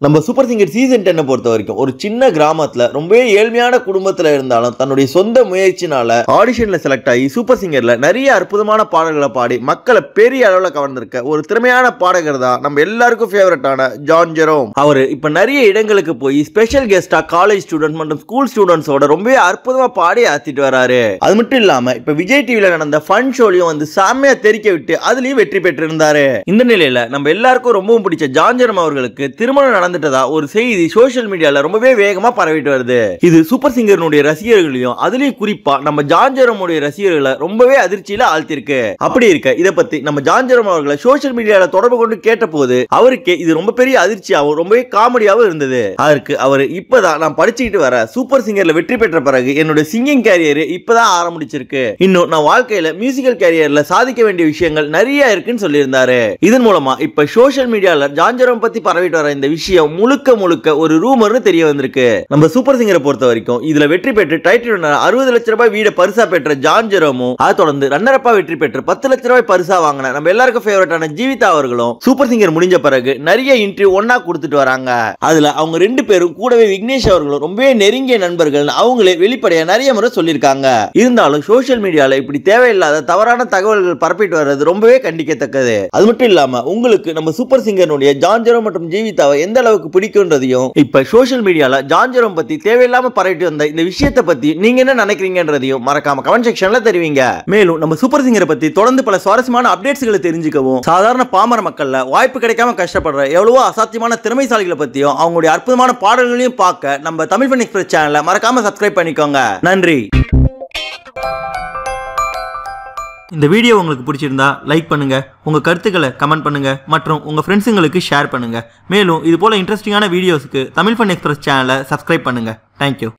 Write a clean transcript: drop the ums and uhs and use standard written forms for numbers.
நம்ம super singer season 10 பொறுத்த வரைக்கும் ஒரு சின்ன கிராமத்துல ரொம்பவே ஏழ்மையான குடும்பத்துல இருந்தாலும் தன்னுடைய சொந்த முயற்சினால ஆடிஷன்ல செலக்ட் ஆகி சூப்பர் சிங்கர்ல நிறைய அற்புதமான பாடல்களை பாடி மக்களை பெரிய அளவுல கவர்ந்திருக்க ஒரு திறமையான பாடகர் தான் நம்ம எல்லாருக்கும் ஃபேவரட்டான ஜான் ஜெரோம். அவரு இப்ப நிறைய இடங்களுக்கு போய் ஸ்பெஷல் கெஸ்டா காலேஜ் ஸ்டூடெண்ட் மற்றும் ஸ்கூல் ஸ்டூடெண்ட்ஸோட ரொம்பவே அற்புதமா பாடி ஆத்திட்டு வராரு. அது மட்டும் இல்லாம இப்ப விஜய் டிவில நடந்த ஃபன் ஷோலையும் வந்து செம்மையா தெரிக்க விட்டு அதுலயும் வெற்றி பெற்றிருந்தாரு. இந்த நிலையில நம்ம எல்லாருக்கும் ரொம்பவும் பிடிச்ச ஜான் ஜெரோம் அவர்களுக்கு திருமணம் நடந்துட்டதா ஒரு செய்தி சோஷியல் மீடியால ரொம்பவே வேகமா பரவிட்டு வருது. இது சூப்பர் சிங்கர்னுடைய ரசிகர்களையும் அதுலயும் குறிப்பா நம்ம ஜான் ஜெரோமுடைய ரசிகர்களை ரொம்பவே அதிர்ச்சியில ஆழ்த்திருக்கு. அப்படி இருக்க இத பத்தி நம்ம ஜான் ஜெரோம் அவர்களை சோஷியல் மீடியால தொடர்பு கொண்டு கேட்டபோது அவருக்கே இது ரொம்ப பெரிய அதிர்ச்சியாகவும் ரொம்பவே காமெடியாவும் இருந்தது. அதற்கு அவர் இப்பதான் நான் படிச்சுக்கிட்டு வர சூப்பர் சிங்கர்ல வெற்றி பெற்ற பிறகு என்னோட சிங்கிங் கேரியர் இப்பதான் ஆரம்பிச்சிருக்கு. இன்னும் நான் வாழ்க்கையில மியூசிக்கல் கேரியர்ல சாதிக்க வேண்டிய விஷயங்கள் நிறைய இருக்குன்னு சொல்லியிருந்தாரு. இதன் மூலமா இப்ப சோஷியல் மீடியால ஜான் ஜெரோம் பத்தி பரவிட்டு வர இந்த விஷயம் முழுக்க ஒரு ரூமர்னு தெரிய வந்திருக்கு. நம்ம சூப்பர் சிங்கரை பொறுத்த வரைக்கும் இதுல வெற்றி பெற்று டைட்டில் 60 லட்சம் ரூபாய் வீட பரிசா பெற்ற ஜான் ஜெரோமும் அதை தொடர்ந்து ரன்னரப்பா வெற்றி பெற்று 10 லட்சம் ரூபாய் பரிசா வாங்கின நம்ம எல்லாருக்கும் ஃபேவரட்டான ஜீவிதா அவர்களும் சூப்பர் சிங்கர் முடிஞ்ச பிறகு நிறைய இன்டர்வியூ ஒன்னா கொடுத்துட்டு வராங்க. அதுல அவங்க ரெண்டு பேரும் கூடவே விக்னேஷ் அவர்களும் ரொம்பவே நெருங்கிய நண்பர்கள் அவங்களே வெளிப்படையா நிறைய முறை சொல்லியிருக்காங்க. இருந்தாலும் சோஷியல் மீடியால இப்படி தேவையில்லாத தவறான தகவல்கள் பரப்பிட்டு வர்றது ரொம்பவே கண்டிக்கத்தக்கது. அது மட்டும் இல்லாம உங்களுக்கு நம்ம சூப்பர் சிங்கர்னுடைய ஜான் ஜெரோம் மற்றும் ஜீவிதாவை எந்த அளவுக்கு பிடிக்கும்ன்றதையும் இப்ப சோஷியல் மீடியால ஜான் ஜெரோம் பத்தி தேவையில்லாம பரவிட்டு வந்த இந்த விஷயத்தை பத்தி நீங்க என்ன நினைக்கிறீங்கன்றதையும் மறக்காம கமெண்ட் செக்ஷன்ல தெரிவிங்க. மேலும் நம்ம சூப்பர் சிங்கரை பத்தி தொடர்ந்து பல சுவாரஸ்யமான அப்டேட்ஸ்களை தெரிஞ்சுக்கவும் சாதாரண பாமர மக்கள்ல வாய்ப்பு கிடைக்காம கஷ்டப்படுற எவ்வளவோ அசாத்தியமான திறமைசாலிகளை பத்தியும் அவங்களுடைய அற்புதமான பாடல்களையும் பார்க்க நம்ம தமிழ் ஃபன் எக்ஸ்பிரஸ் சேனலை மறக்காம சப்ஸ்கிரைப் பண்ணிக்கோங்க. நன்றி. இந்த வீடியோ உங்களுக்கு பிடிச்சிருந்தா லைக் பண்ணுங்க, உங்க கருத்துக்களை கமெண்ட் பண்ணுங்க மற்றும் உங்க ஃப்ரெண்ட்ஸுங்களுக்கு ஷேர் பண்ணுங்க. மேலும் இது போல இன்ட்ரெஸ்டிங்கான வீடியோஸ்க்கு தமிழ் ஃபன் எக்ஸ்பிரஸ் சேனலை சப்ஸ்கிரைப் பண்ணுங்க. தேங்க்யூ.